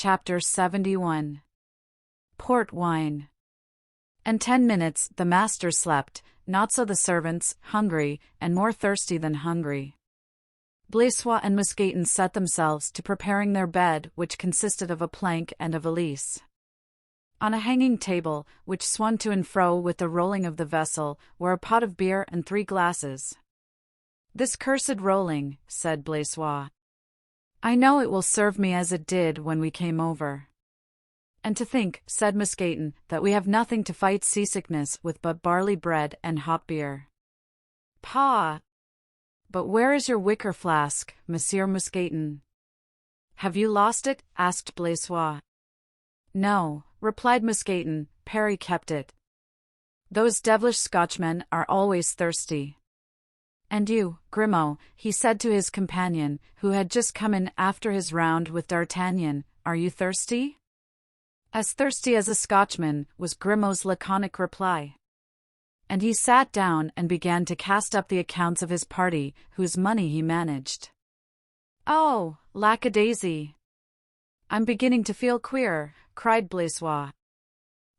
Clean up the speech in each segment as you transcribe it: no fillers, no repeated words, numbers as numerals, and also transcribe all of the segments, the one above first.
Chapter 71. Port wine. And 10 minutes the master slept, not so the servants, hungry, and more thirsty than hungry. Blaisois and Mousqueton set themselves to preparing their bed, which consisted of a plank and a valise. On a hanging table, which swung to and fro with the rolling of the vessel, were a pot of beer and 3 glasses. "This cursed rolling," said Blaisois. "I know it will serve me as it did when we came over." "And to think," said Mousqueton, "that we have nothing to fight seasickness with but barley bread and hot beer." "Pah! But where is your wicker flask, Monsieur Mousqueton?" "Have you lost it?" asked Blaisois. "No," replied Mousqueton, "Perry kept it. Those devilish Scotchmen are always thirsty." "And you, Grimaud," he said to his companion, who had just come in after his round with D'Artagnan, "are you thirsty?" "As thirsty as a Scotchman," was Grimaud's laconic reply. And he sat down and began to cast up the accounts of his party, whose money he managed. "Oh, lackadaisy! I'm beginning to feel queer," cried Blaisois.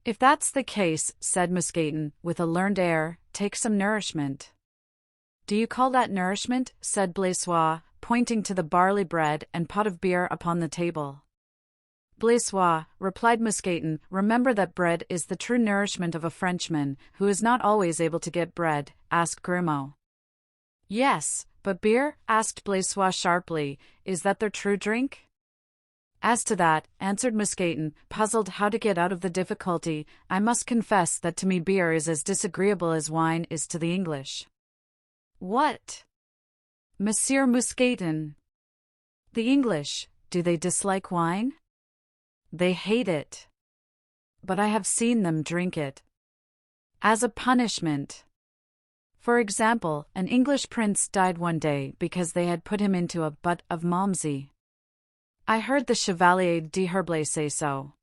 "If that's the case," said Mousqueton, with a learned air, "take some nourishment." "Do you call that nourishment?" said Blaisois, pointing to the barley bread and pot of beer upon the table. "Blaisois," replied Mousqueton, "remember that bread is the true nourishment of a Frenchman, who is not always able to get bread," asked Grimaud. "Yes, but beer?" asked Blaisois sharply, "is that their true drink?" "As to that," answered Mousqueton, puzzled how to get out of the difficulty, "I must confess that to me beer is as disagreeable as wine is to the English." "What? Monsieur Mousqueton? The English, do they dislike wine?" "They hate it. But I have seen them drink it. As a punishment. For example, an English prince died one day because they had put him into a butt of Malmsey. I heard the Chevalier d'Herblay say so."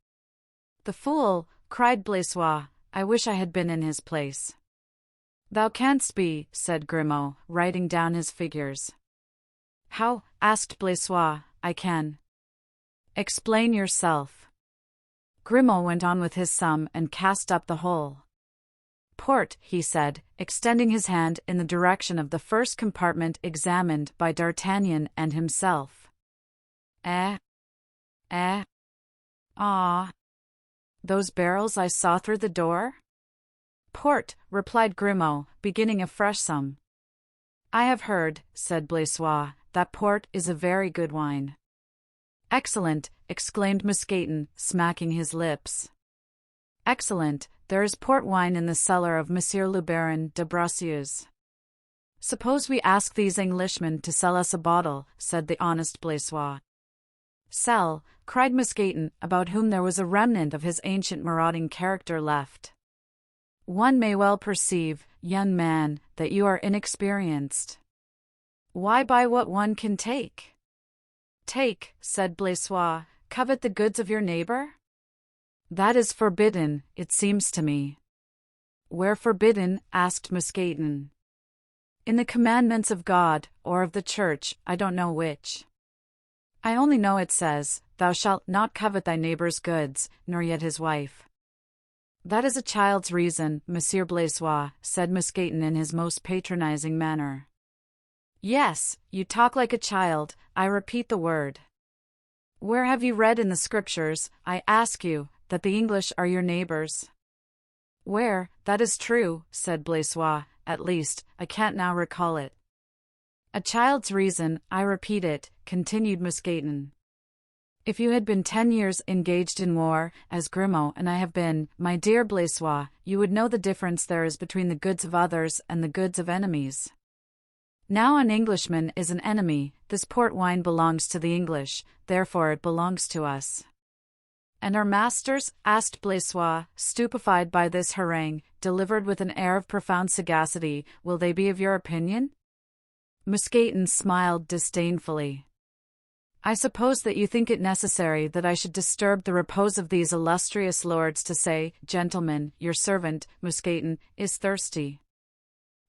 "The fool!" cried Blaisois. "I wish I had been in his place." "Thou canst be," said Grimaud, writing down his figures. "How?" asked Blaisois. "I can." "Explain yourself." Grimaud went on with his sum and cast up the whole. "Port," he said, extending his hand in the direction of the first compartment examined by D'Artagnan and himself. Ah. Those barrels I saw through the door?" "Port," replied Grimaud, beginning a fresh sum. "I have heard," said Blaisois, "that port is a very good wine." "Excellent," exclaimed Mousqueton, smacking his lips. "Excellent, there is port wine in the cellar of Monsieur le Baron de Bracieux." "Suppose we ask these Englishmen to sell us a bottle," said the honest Blaisois. "Sell," cried Mousqueton, about whom there was a remnant of his ancient marauding character left. "One may well perceive, young man, that you are inexperienced." "Why buy what one can take?" "Take," said Blaisois, "covet the goods of your neighbor?" "That is forbidden, it seems to me." "Where forbidden?" asked Mousqueton. "In the commandments of God, or of the Church, I don't know which. I only know it says, 'Thou shalt not covet thy neighbor's goods, nor yet his wife.'" "That is a child's reason, Monsieur Blaisois," said Mousqueton in his most patronizing manner. "Yes, you talk like a child, I repeat the word. Where have you read in the Scriptures, I ask you, that the English are your neighbors?" "Where, that is true," said Blaisois, "at least, I can't now recall it." "A child's reason, I repeat it," continued Mousqueton. "If you had been 10 years engaged in war, as Grimaud and I have been, my dear Blaisois, you would know the difference there is between the goods of others and the goods of enemies. Now an Englishman is an enemy, this port wine belongs to the English, therefore it belongs to us." "And our masters?" asked Blaisois, stupefied by this harangue, delivered with an air of profound sagacity, "will they be of your opinion?" Mousqueton smiled disdainfully. "I suppose that you think it necessary that I should disturb the repose of these illustrious lords to say, 'Gentlemen, your servant, Mousqueton, is thirsty.'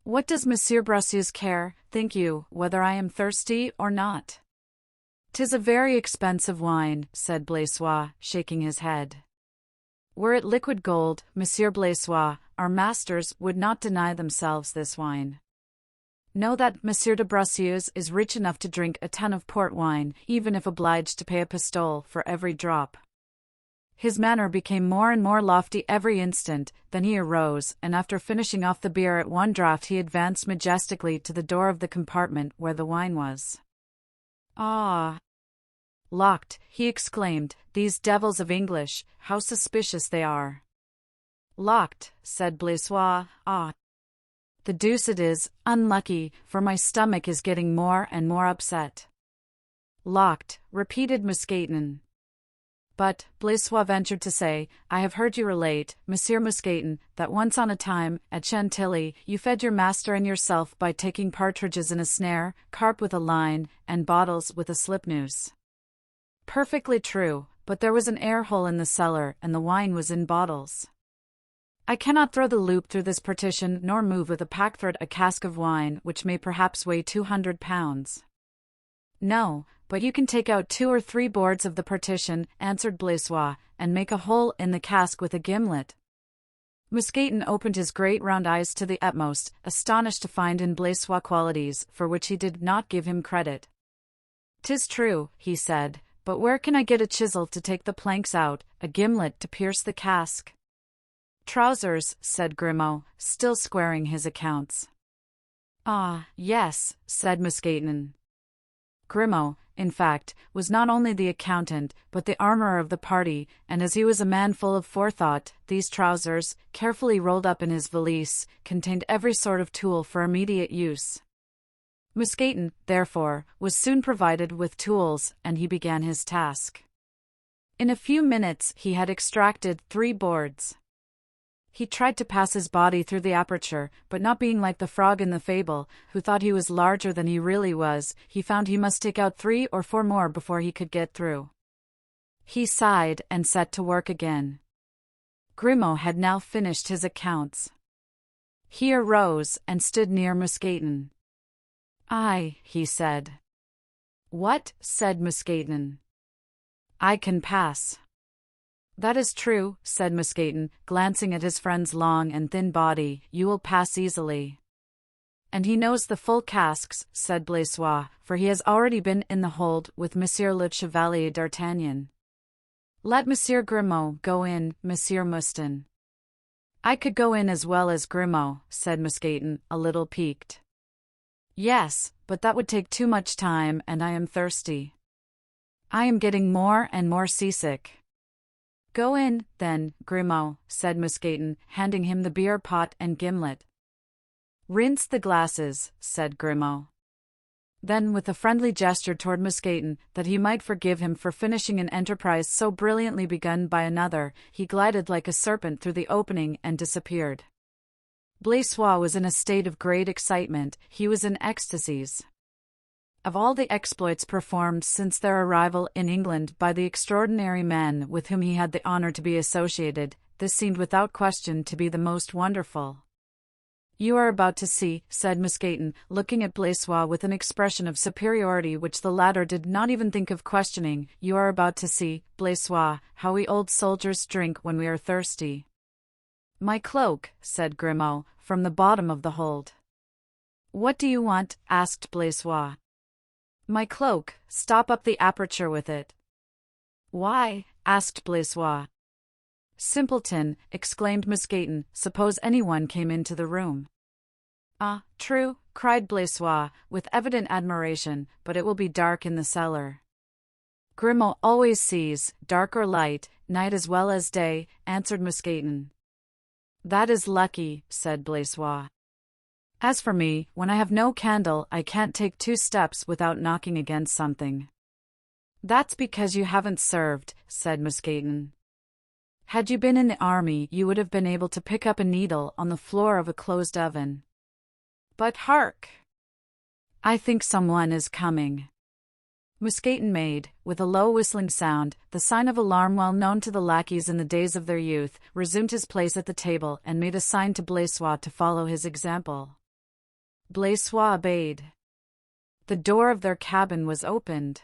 What does Monsieur Bracieux care, think you, whether I am thirsty or not?" "'Tis a very expensive wine," said Blaisois, shaking his head. "Were it liquid gold, Monsieur Blaisois, our masters would not deny themselves this wine. Know that Monsieur de Bracieux is rich enough to drink a ton of port wine, even if obliged to pay a pistole for every drop." His manner became more and more lofty every instant, then he arose, and after finishing off the beer at one draught he advanced majestically to the door of the compartment where the wine was. "Ah! Locked," he exclaimed, "these devils of English, how suspicious they are." "Locked," said Blaisois, "ah! The deuce it is, unlucky, for my stomach is getting more and more upset." "Locked," repeated Mousqueton. "But," Blaisois ventured to say, "I have heard you relate, Monsieur Mousqueton, that once on a time, at Chantilly, you fed your master and yourself by taking partridges in a snare, carp with a line, and bottles with a slipnoose." "Perfectly true, but there was an air hole in the cellar, and the wine was in bottles. I cannot throw the loop through this partition nor move with a packthread a cask of wine which may perhaps weigh 200 pounds. "No, but you can take out 2 or 3 boards of the partition," answered Blaisois, "and make a hole in the cask with a gimlet." Mousqueton opened his great round eyes to the utmost, astonished to find in Blaisois qualities for which he did not give him credit. "'Tis true," he said, "but where can I get a chisel to take the planks out, a gimlet to pierce the cask?" "Trousers," said Grimaud, still squaring his accounts. "Ah, yes," said Mousqueton. Grimaud, in fact, was not only the accountant, but the armorer of the party, and as he was a man full of forethought, these trousers, carefully rolled up in his valise, contained every sort of tool for immediate use. Mousqueton, therefore, was soon provided with tools, and he began his task. In a few minutes he had extracted 3 boards. He tried to pass his body through the aperture, but not being like the frog in the fable, who thought he was larger than he really was, he found he must take out 3 or 4 more before he could get through. He sighed and set to work again. Grimaud had now finished his accounts. He arose and stood near Mousqueton. "I," he said. "What?" said Mousqueton. "I can pass." "That is true," said Mousqueton, glancing at his friend's long and thin body, "you will pass easily." "And he knows the full casks," said Blaisois, "for he has already been in the hold with Monsieur le Chevalier d'Artagnan." "Let Monsieur Grimaud go in, Monsieur Mouston." "I could go in as well as Grimaud," said Mousqueton, a little piqued. "Yes, but that would take too much time, and I am thirsty. I am getting more and more seasick." "Go in, then, Grimaud," said Mousqueton, handing him the beer pot and gimlet. "Rinse the glasses," said Grimaud. Then, with a friendly gesture toward Mousqueton, that he might forgive him for finishing an enterprise so brilliantly begun by another, he glided like a serpent through the opening and disappeared. Blaisois was in a state of great excitement, he was in ecstasies. Of all the exploits performed since their arrival in England by the extraordinary men with whom he had the honor to be associated, this seemed without question to be the most wonderful. "You are about to see," said Mousqueton, looking at Blaisois with an expression of superiority which the latter did not even think of questioning, "you are about to see, Blaisois, how we old soldiers drink when we are thirsty." "My cloak," said Grimaud, from the bottom of the hold. "What do you want?" asked Blaisois. "My cloak, stop up the aperture with it." "Why?" asked Blaisois. "Simpleton," exclaimed Mousqueton, "suppose anyone came into the room." "Ah, true," cried Blaisois, with evident admiration, "but it will be dark in the cellar." "Grimaud always sees, dark or light, night as well as day," answered Mousqueton. "That is lucky," said Blaisois. "As for me, when I have no candle I can't take 2 steps without knocking against something." "That's because you haven't served," said Mousqueton. "Had you been in the army you would have been able to pick up a needle on the floor of a closed oven. But hark! I think someone is coming." Mousqueton made, with a low whistling sound, the sign of alarm well known to the lackeys in the days of their youth, resumed his place at the table and made a sign to Blaisois to follow his example. Blaisois obeyed. The door of their cabin was opened.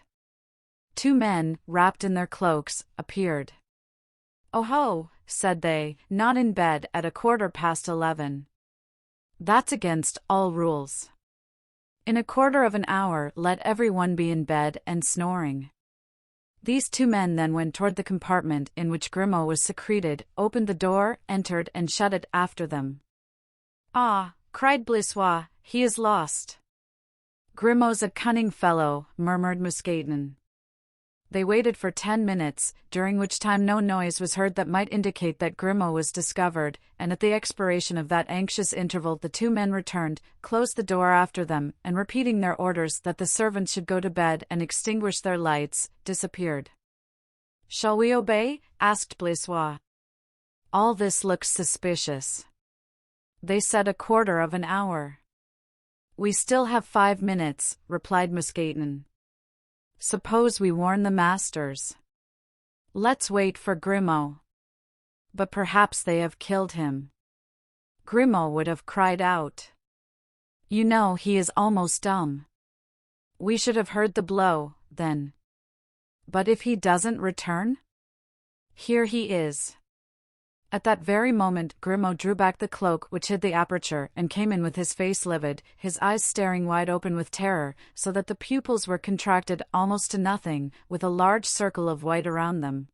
2 men, wrapped in their cloaks, appeared. "Oh ho," said they, "not in bed at 11:15. That's against all rules. In 1/4 hour let everyone be in bed and snoring." These 2 men then went toward the compartment in which Grimaud was secreted, opened the door, entered, and shut it after them. "Ah," cried Blaisois, "he is lost." "Grimaud's a cunning fellow," murmured Mousqueton. They waited for 10 minutes, during which time no noise was heard that might indicate that Grimaud was discovered, and at the expiration of that anxious interval the 2 men returned, closed the door after them, and repeating their orders that the servants should go to bed and extinguish their lights, disappeared. "Shall we obey?" asked Blaisois. "All this looks suspicious." "They said 1/4 hour." "We still have 5 minutes," replied Mousqueton. "Suppose we warn the masters?" "Let's wait for Grimaud." "But perhaps they have killed him." Grimaud would have cried out. "You know he is almost dumb." "We should have heard the blow, then." "But if he doesn't return?" "Here he is." At that very moment Grimaud drew back the cloak which hid the aperture and came in with his face livid, his eyes staring wide open with terror, so that the pupils were contracted almost to nothing, with a large circle of white around them.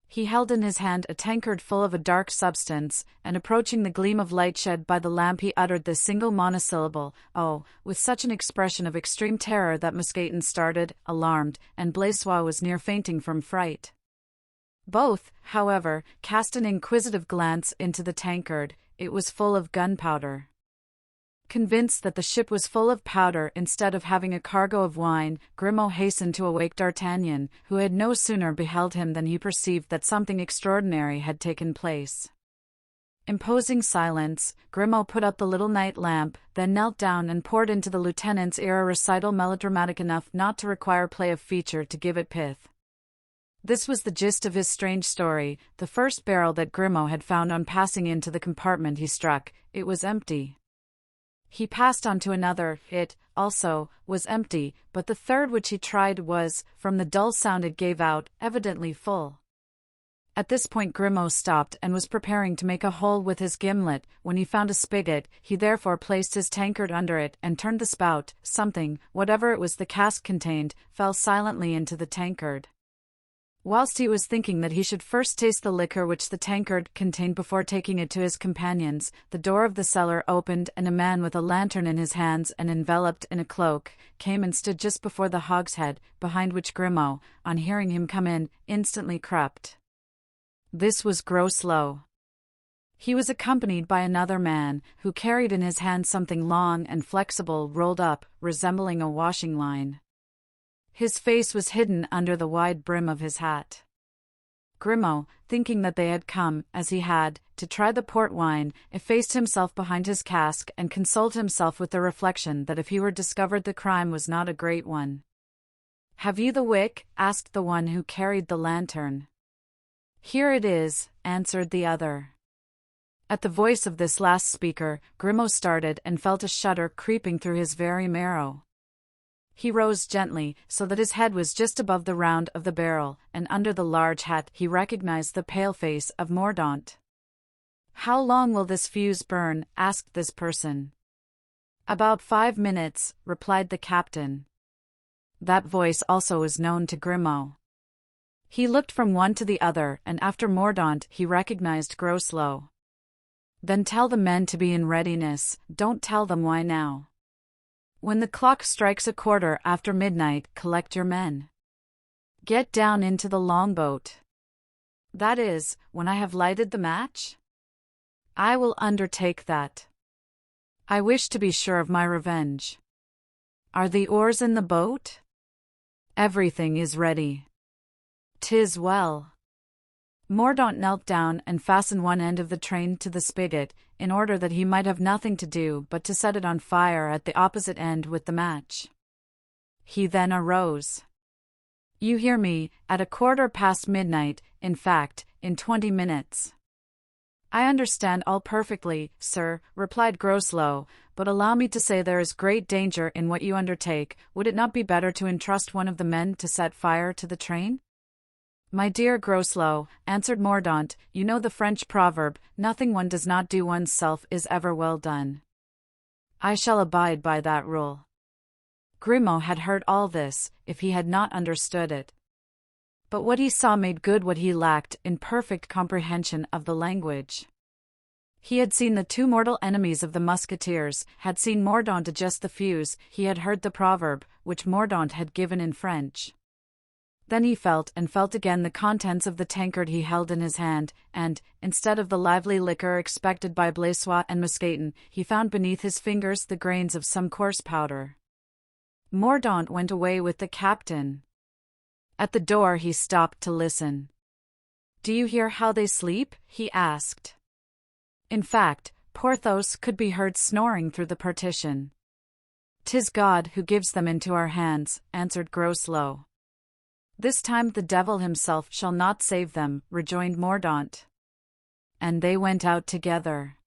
He held in his hand a tankard full of a dark substance, and approaching the gleam of light shed by the lamp he uttered the single monosyllable, "Oh," with such an expression of extreme terror that Mousqueton started, alarmed, and Blaisois was near fainting from fright. Both, however, cast an inquisitive glance into the tankard. It was full of gunpowder. Convinced that the ship was full of powder instead of having a cargo of wine, Grimaud hastened to awake D'Artagnan, who had no sooner beheld him than he perceived that something extraordinary had taken place. Imposing silence, Grimaud put up the little night lamp, then knelt down and poured into the lieutenant's ear a recital melodramatic enough not to require play of feature to give it pith. This was the gist of his strange story. The first barrel that Grimaud had found on passing into the compartment he struck, it was empty. He passed on to another, it, also, was empty, but the third which he tried was, from the dull sound it gave out, evidently full. At this point Grimaud stopped and was preparing to make a hole with his gimlet, when he found a spigot. He therefore placed his tankard under it and turned the spout. Something, whatever it was the cask contained, fell silently into the tankard. Whilst he was thinking that he should first taste the liquor which the tankard contained before taking it to his companions, the door of the cellar opened and a man with a lantern in his hands and enveloped in a cloak, came and stood just before the hogshead, behind which Grimaud, on hearing him come in, instantly crept. This was Groslow. He was accompanied by another man, who carried in his hand something long and flexible rolled up, resembling a washing line. His face was hidden under the wide brim of his hat. Grimaud, thinking that they had come, as he had, to try the port wine, effaced himself behind his cask and consoled himself with the reflection that if he were discovered the crime was not a great one. "Have you the wick?" asked the one who carried the lantern. "Here it is," answered the other. At the voice of this last speaker, Grimaud started and felt a shudder creeping through his very marrow. He rose gently, so that his head was just above the round of the barrel, and under the large hat he recognized the pale face of Mordaunt. "How long will this fuse burn?" asked this person. "About 5 minutes," replied the captain. That voice also was known to Grimaud. He looked from one to the other, and after Mordaunt he recognized Groslow. "Then tell the men to be in readiness, don't tell them why now. When the clock strikes 1/4 midnight, collect your men. Get down into the longboat." "That is, when I have lighted the match?" "I will undertake that. I wish to be sure of my revenge." "Are the oars in the boat?" "Everything is ready." "'Tis well." Mordaunt knelt down and fastened one end of the train to the spigot, in order that he might have nothing to do but to set it on fire at the opposite end with the match. He then arose. "You hear me, at 1/4 past midnight, in fact, in 20 minutes. I understand all perfectly, sir, replied Groslow, but allow me to say there is great danger in what you undertake. Would it not be better to entrust one of the men to set fire to the train? My dear Groslow, answered Mordaunt, you know the French proverb, nothing one does not do one's self is ever well done. I shall abide by that rule. Grimaud had heard all this, if he had not understood it. But what he saw made good what he lacked in perfect comprehension of the language. He had seen the two mortal enemies of the musketeers, had seen Mordaunt adjust the fuse, he had heard the proverb, which Mordaunt had given in French. Then he felt and felt again the contents of the tankard he held in his hand, and, instead of the lively liquor expected by Blaisois and Mousqueton, he found beneath his fingers the grains of some coarse powder. Mordaunt went away with the captain. At the door he stopped to listen. "Do you hear how they sleep?" he asked. In fact, Porthos could be heard snoring through the partition. "'Tis God who gives them into our hands," answered Groslow. "This time the devil himself shall not save them," rejoined Mordaunt. And they went out together.